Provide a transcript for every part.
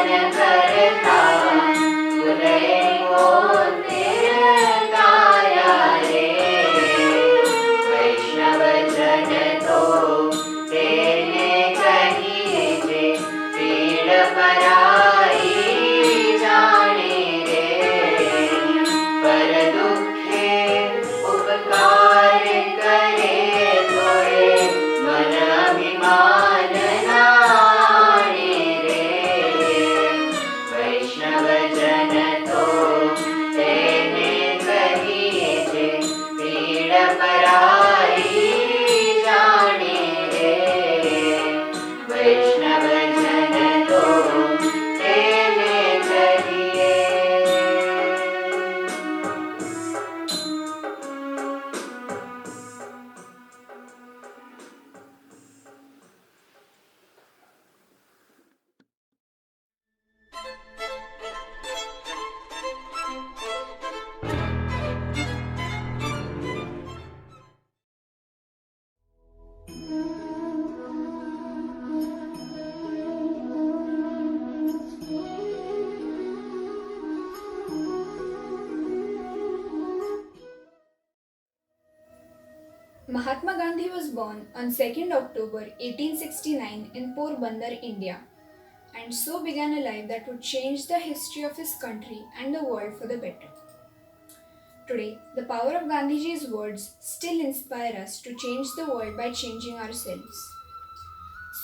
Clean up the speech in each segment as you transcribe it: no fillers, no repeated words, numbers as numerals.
भरता फुले को ताया रे वैष्णव जन तो तेने कहिए जे पीड़ पराई जाने रे पर दुखे उपकार करे तोरे मन अभिमान नाणे रे वैष्णव जन तो तेने कहिए जे पीड़ पराई जाने रे वैष्णव जन तो तेने कहिए। Mahatma Gandhi was born on 2nd October 1869 in Porbandar, India, and so began a life that would change the history of his country and the world for the better. Today, the power of Gandhiji's words still inspire us to change the world by changing ourselves.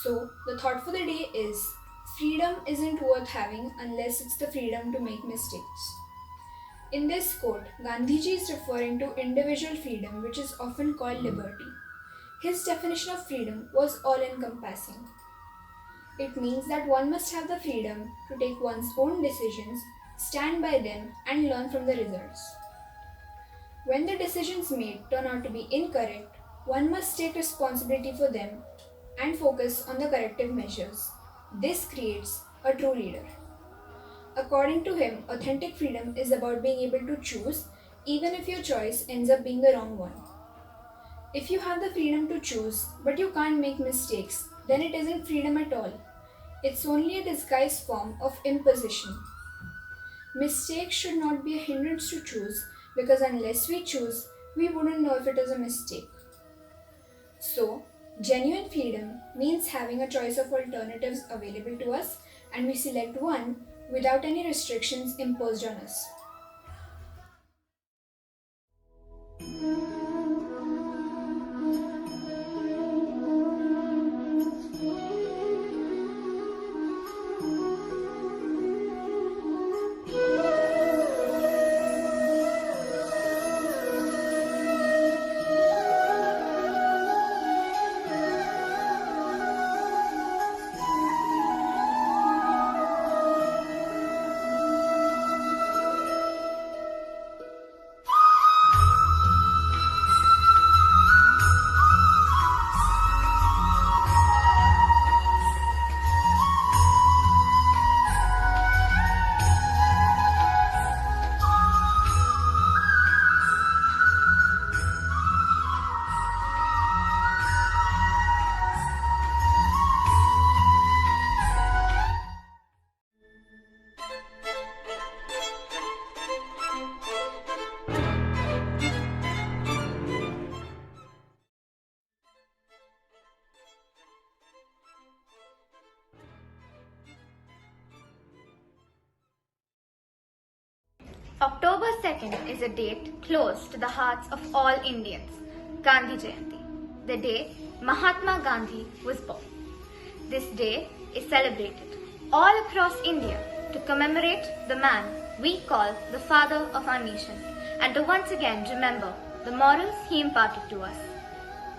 So, the thought for the day is freedom isn't worth having unless it's the freedom to make mistakes. In this quote, Gandhiji is referring to individual freedom, which is often called liberty. His definition of freedom was all encompassing. It means that one must have the freedom to take one's own decisions, stand by them, and learn from the results. When the decisions made turn out to be incorrect, one must take responsibility for them and focus on the corrective measures. This creates a true leader. According to him, authentic freedom is about being able to choose even if your choice ends up being the wrong one. If you have the freedom to choose but you can't make mistakes, then it isn't freedom at all. It's only a disguised form of imposition. Mistakes should not be a hindrance to choose because unless we choose, we wouldn't know if it is a mistake. So, genuine freedom means having a choice of alternatives available to us and we select one without any restrictions imposed on us. October 2nd is a date close to the hearts of all Indians, Gandhi Jayanti, the day Mahatma Gandhi was born. This day is celebrated all across India to commemorate the man we call the father of our nation and to once again remember the morals he imparted to us.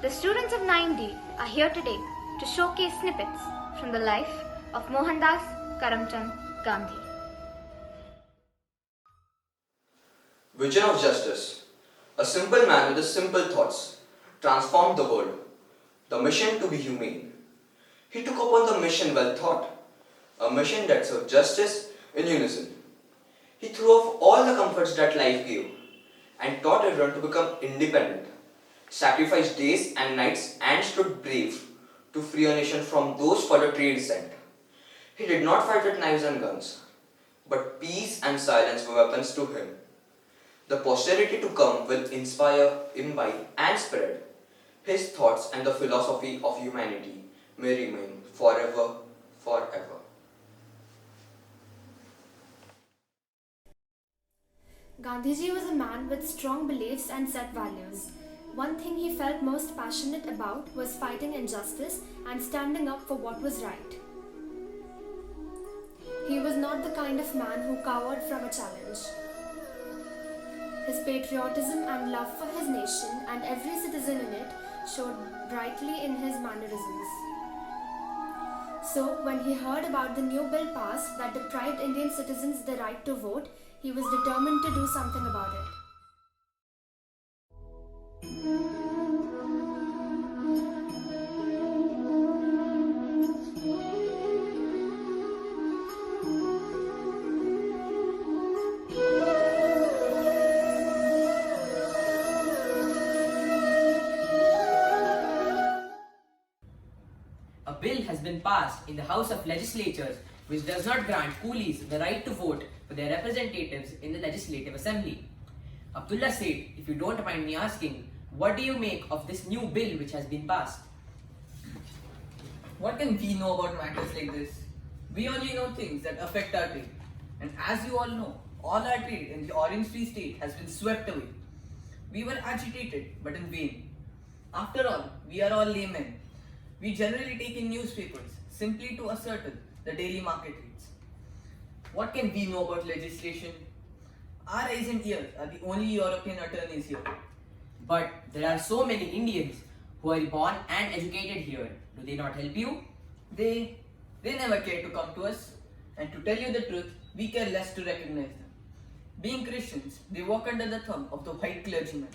The students of 9D are here today to showcase snippets from the life of Mohandas Karamchand Gandhi. Vision of justice. A simple man with simple thoughts transformed the world. The mission to be humane. He took upon the mission well thought, a mission that served justice in unison. He threw off all the comforts that life gave and taught everyone to become independent, sacrificed days and nights and stood brave to free a nation from those for the trade sent. He did not fight with knives and guns, but peace and silence were weapons to him. The posterity to come will inspire, imbibe, and spread his thoughts and the philosophy of humanity may remain forever, forever. Gandhiji was a man with strong beliefs and set values. One thing he felt most passionate about was fighting injustice and standing up for what was right. He was not the kind of man who cowered from a challenge. His patriotism and love for his nation and every citizen in it showed brightly in his mannerisms. So, when he heard about the new bill passed that deprived Indian citizens the right to vote, he was determined to do something about it. A bill has been passed in the House of Legislatures which does not grant coolies the right to vote for their representatives in the Legislative Assembly. Abdullah said, if you don't mind me asking, what do you make of this new bill which has been passed? What can we know about matters like this? We only know things that affect our trade. And as you all know, all our trade in the Orange Free State has been swept away. We were agitated, but in vain. After all, we are all laymen. We generally take in newspapers simply to ascertain the daily market rates. What can we know about legislation? Our eyes and ears are the only European attorneys here. But there are so many Indians who are born and educated here. Do they not help you? They never care to come to us. And to tell you the truth, we care less to recognize them. Being Christians, they walk under the thumb of the white clergymen,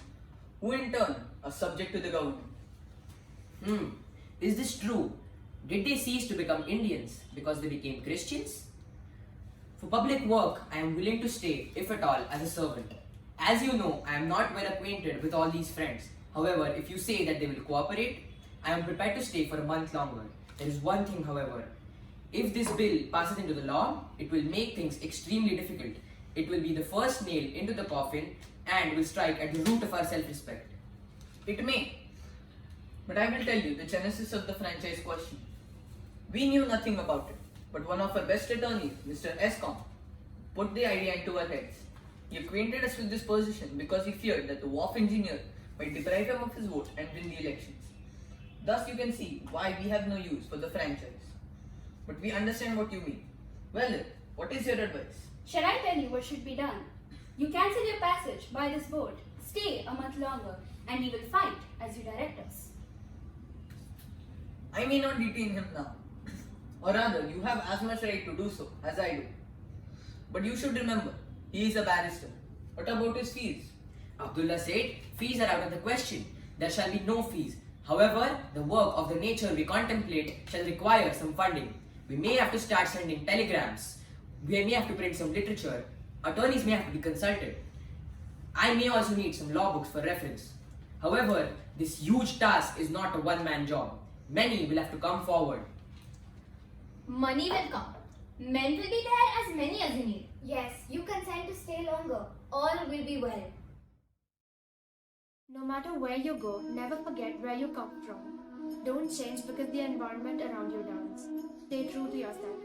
who in turn are subject to the government. Is this true? Did they cease to become Indians because they became Christians? For public work, I am willing to stay, if at all, as a servant. As you know, I am not well acquainted with all these friends. However, if you say that they will cooperate, I am prepared to stay for a month longer. There is one thing, however. If this bill passes into the law, it will make things extremely difficult. It will be the first nail into the coffin and will strike at the root of our self-respect. It may. But I will tell you the genesis of the franchise question. We knew nothing about it, but one of our best attorneys, Mr. Escom, put the idea into our heads. He acquainted us with this position because he feared that the wharf engineer might deprive him of his vote and win the elections. Thus you can see why we have no use for the franchise. But we understand what you mean. Well, what is your advice? Shall I tell you what should be done? You cancel your passage by this boat, stay a month longer, and we will fight as you direct us. I may not detain him now. Or rather, you have as much right to do so as I do. But you should remember, he is a barrister. What about his fees? Abdullah said, fees are out of the question. There shall be no fees. However, the work of the nature we contemplate shall require some funding. We may have to start sending telegrams. We may have to print some literature. Attorneys may have to be consulted. I may also need some law books for reference. However, this huge task is not a one-man job. Many will have to come forward. Money will come. Men will be there as many as you need. Yes, you consent to stay longer. All will be well. No matter where you go, never forget where you come from. Don't change because the environment around you does. Stay true to yourself.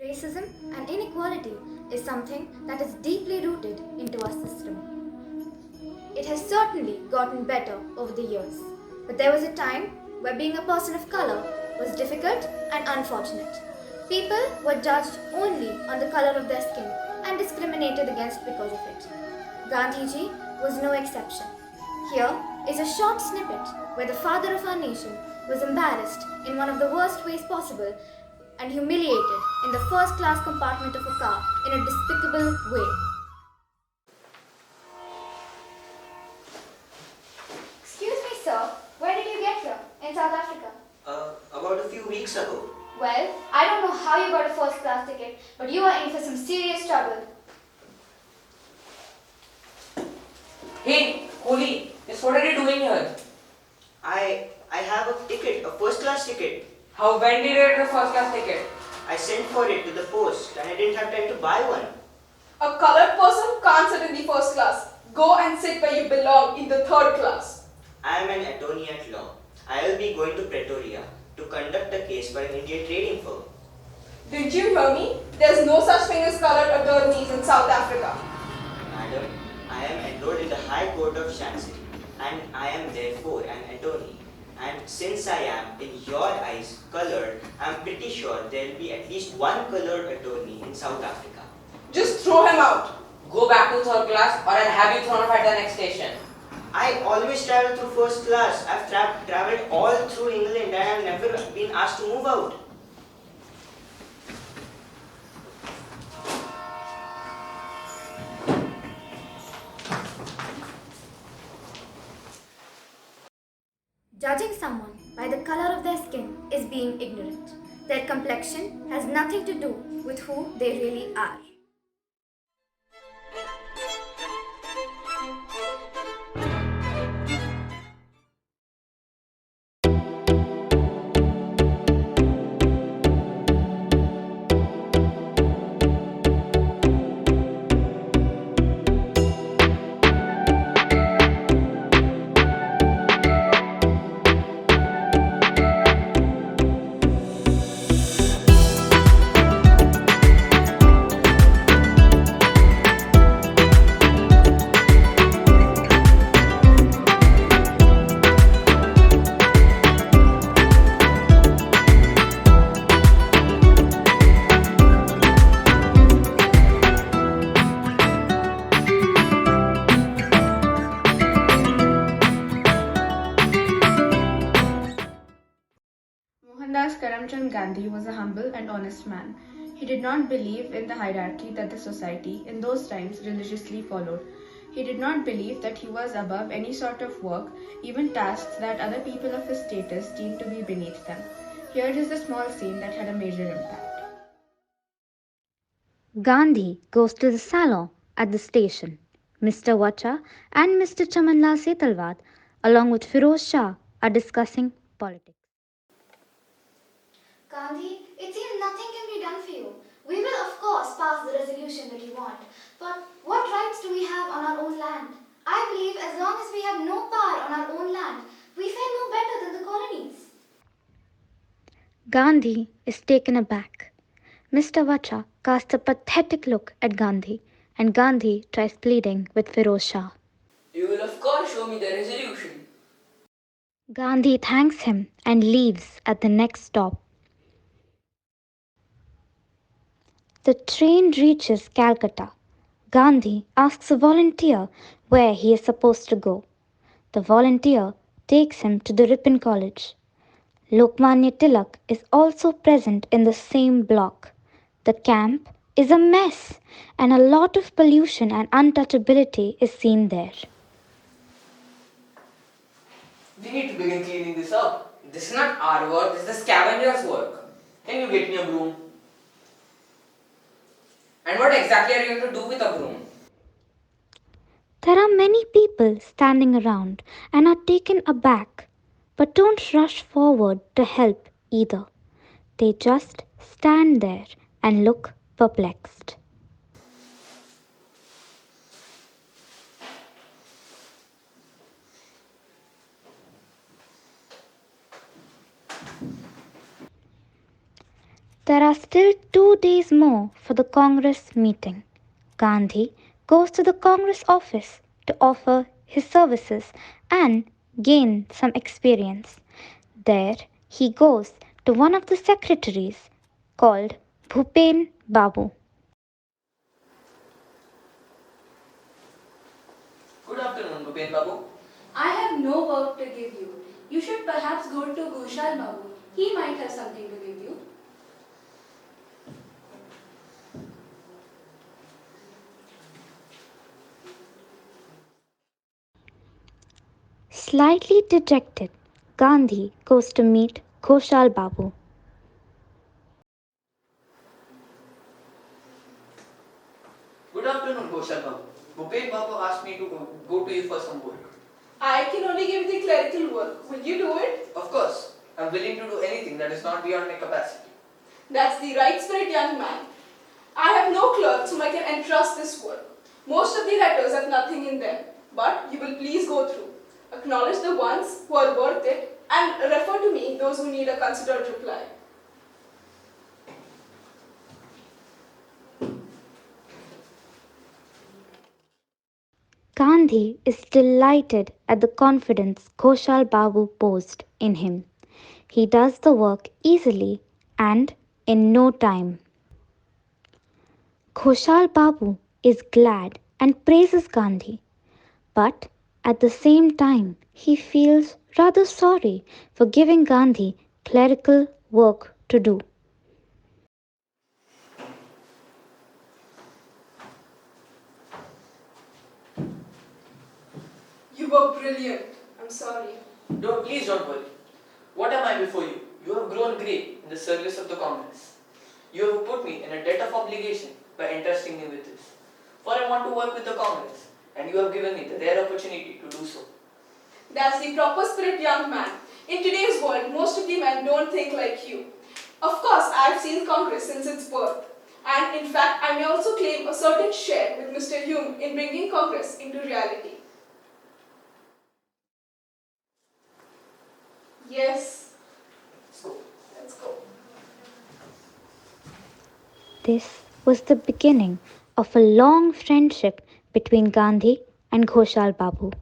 Racism and inequality is something that is deeply rooted into our system. It has certainly gotten better over the years, but there was a time where being a person of color was difficult and unfortunate. People were judged only on the color of their skin and discriminated against because of it. Gandhiji was no exception. Here is a short snippet where the father of our nation was embarrassed in one of the worst ways possible and humiliated in the first class compartment of a car in a despicable way. Excuse me, sir. Where did you get here? In South Africa? About a few weeks ago. Well, I don't know how you got a first class ticket, but you are in for some serious trouble. Hey, Kohli, just what are you doing here? I have a ticket, a first class ticket. When did you get the first class ticket? I sent for it to the post and I didn't have time to buy one. A colored person can't sit in the first class. Go and sit where you belong in the third class. I am an attorney at law. I will be going to Pretoria to conduct a case for an Indian trading firm. Did you hear me? There's no such thing as colored attorneys in South Africa. Madam, I am enrolled in the High Court of Chancery and I am therefore an attorney. And since I am, in your eyes, colored, I am pretty sure there will be at least one colored attorney in South Africa. Just throw him out. Go back to third class or I'll have you thrown off at the next station. I always travel through first class. I've travelled all through England and I've never been asked to move out. Judging someone by the color of their skin is being ignorant. Their complexion has nothing to do with who they really are. Mohandas Karamchand Gandhi was a humble and honest man. He did not believe in the hierarchy that the society in those times religiously followed. He did not believe that he was above any sort of work, even tasks that other people of his status deemed to be beneath them. Here is a small scene that had a major impact. Gandhi goes to the salon at the station. Mr. Vacha and Mr. Chamanlal Setalvad, along with Firoz Shah, are discussing politics. Gandhi, it seems nothing can be done for you. We will, of course, pass the resolution that you want. But what rights do we have on our own land? I believe as long as we have no power on our own land, we fare no better than the colonies. Gandhi is taken aback. Mr. Vacha casts a pathetic look at Gandhi, and Gandhi tries pleading with Firoz Shah. You will of course show me the resolution. Gandhi thanks him and leaves at the next stop. The train reaches Calcutta. Gandhi asks a volunteer where he is supposed to go. The volunteer takes him to the Ripon College. Lokmanya Tilak is also present in the same block. The camp is a mess and a lot of pollution and untouchability is seen there. We need to begin cleaning this up. This is not our work, this is the scavenger's work. Can you get me a broom? And what exactly are you going to do with a broom? There are many people standing around and are taken aback, but don't rush forward to help either. They just stand there and look perplexed. There are still 2 days more for the Congress meeting. Gandhi goes to the Congress office to offer his services and gain some experience. There he goes to one of the secretaries called Bhupen Babu. Good afternoon, Bhupen Babu. I have no work to give you. You should perhaps go to Ghoshal Babu. He might have something to give you. Slightly dejected, Gandhi goes to meet Ghoshal Babu. Good afternoon, Ghoshal Babu. Bhupen Babu asked me to go to you for some work. I can only give the clerical work. Will you do it? Of course, I'm willing to do anything that is not beyond my capacity. That's the right spirit, young man. I have no clerks whom I can entrust this work. Most of the letters have nothing in them, but you will please go through. Acknowledge the ones who are worth it and refer to me those who need a considered reply. Gandhi is delighted at the confidence Ghoshal Babu posed in him. He does the work easily and in no time. Ghoshal Babu is glad and praises Gandhi, but at the same time he feels rather sorry for giving Gandhi clerical work to do. You were brilliant. I'm sorry. Please don't worry. What am I before you? You have grown great in the service of the Congress. You have put me in a debt of obligation by entrusting me with this. For I want to work with the Congress, and you have given me the rare opportunity to do so. That's the proper spirit, young man. In today's world, most of the men don't think like you. Of course, I've seen Congress since its birth. And in fact, I may also claim a certain share with Mr. Hume in bringing Congress into reality. Yes. Let's go. Let's go. This was the beginning of a long friendship between Gandhi and Ghoshal Babu.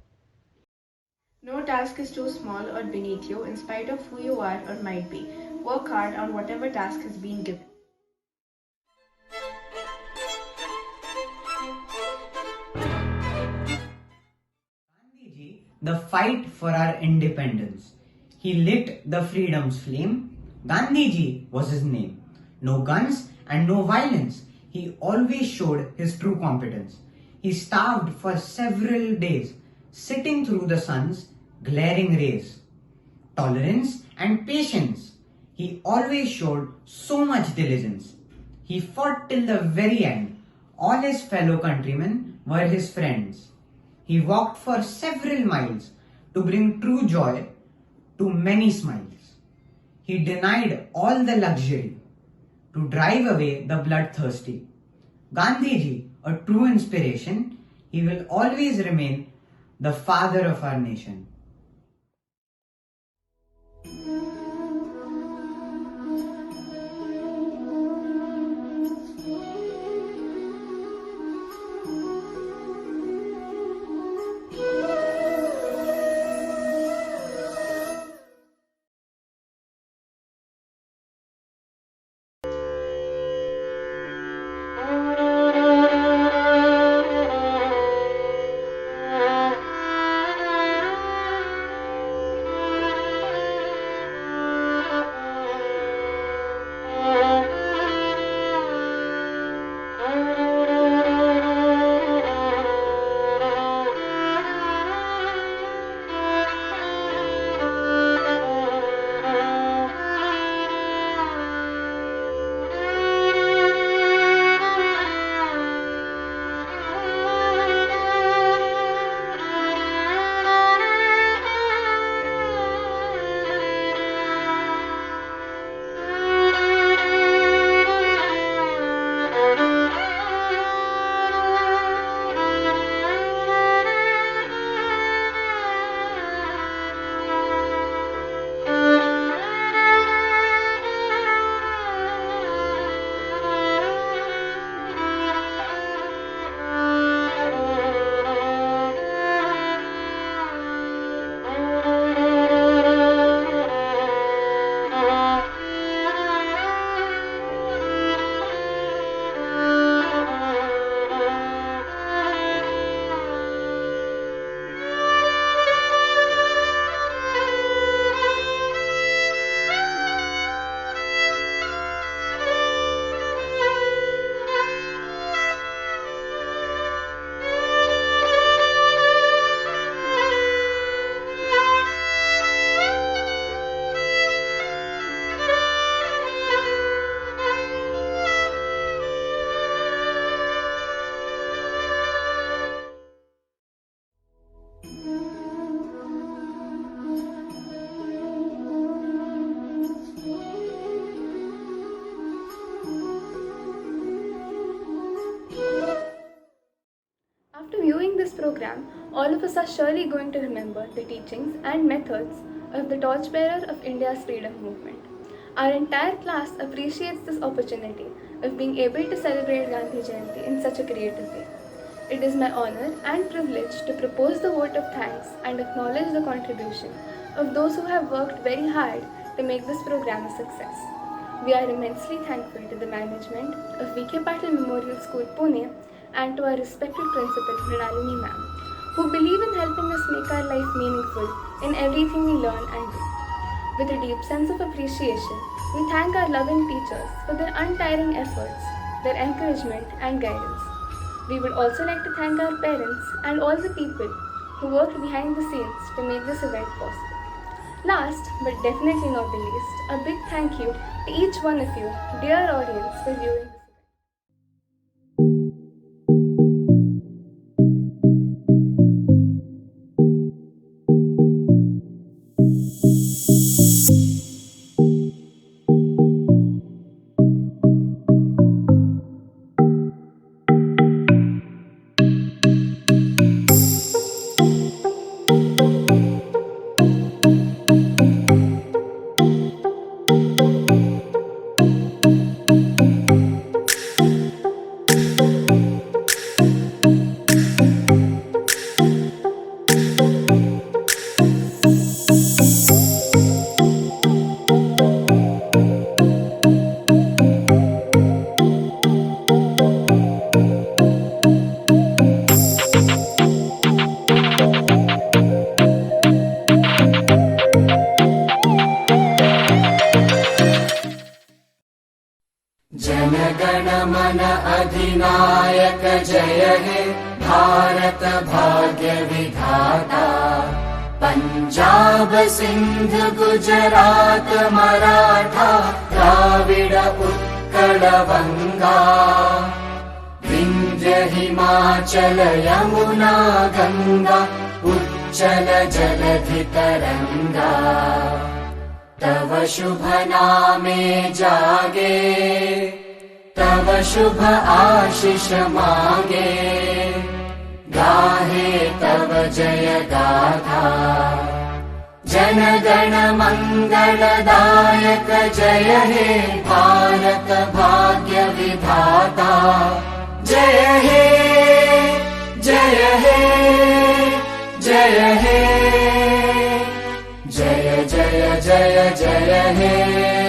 No task is too small or beneath you in spite of who you are or might be. Work hard on whatever task has been given. Gandhiji, the fight for our independence. He lit the freedom's flame. Gandhiji was his name. No guns and no violence. He always showed his true competence. He starved for several days, sitting through the sun's glaring rays. Tolerance and patience. He always showed so much diligence. He fought till the very end. All his fellow countrymen were his friends. He walked for several miles to bring true joy to many smiles. He denied all the luxury to drive away the bloodthirsty. Gandhiji, a true inspiration, he will always remain the father of our nation. program, all of us are surely going to remember the teachings and methods of the torchbearer of India's freedom movement. Our entire class appreciates this opportunity of being able to celebrate Gandhi Jayanti in such a creative way. It is my honor and privilege to propose the vote of thanks and acknowledge the contribution of those who have worked very hard to make this program a success. We are immensely thankful to the management of V.K. Patil Memorial School, Pune, and to our respected principal, Mrinalini ma'am, who believe in helping us make our life meaningful in everything we learn and do. With a deep sense of appreciation, we thank our loving teachers for their untiring efforts, their encouragement and guidance. We would also like to thank our parents and all the people who worked behind the scenes to make this event possible. Last, but definitely not the least, a big thank you to each one of you, dear audience, for viewing this. जनगण मन अधिनायक जय हे भारत भाग्य विधाता पंजाब सिंध गुजरात मराठा द्राविड उत्कल बंगा विंध्य हिमाचल यमुना गंगा उच्चल जलधि तरंगा तव शुभ नामे जागे तव शुभ आशीष मागे गाहे तव जय गाथा जन गण मंगलदायक जय हे भारत भाग्य विधाता जय हे जय हे जय हे जय जय जय जय हे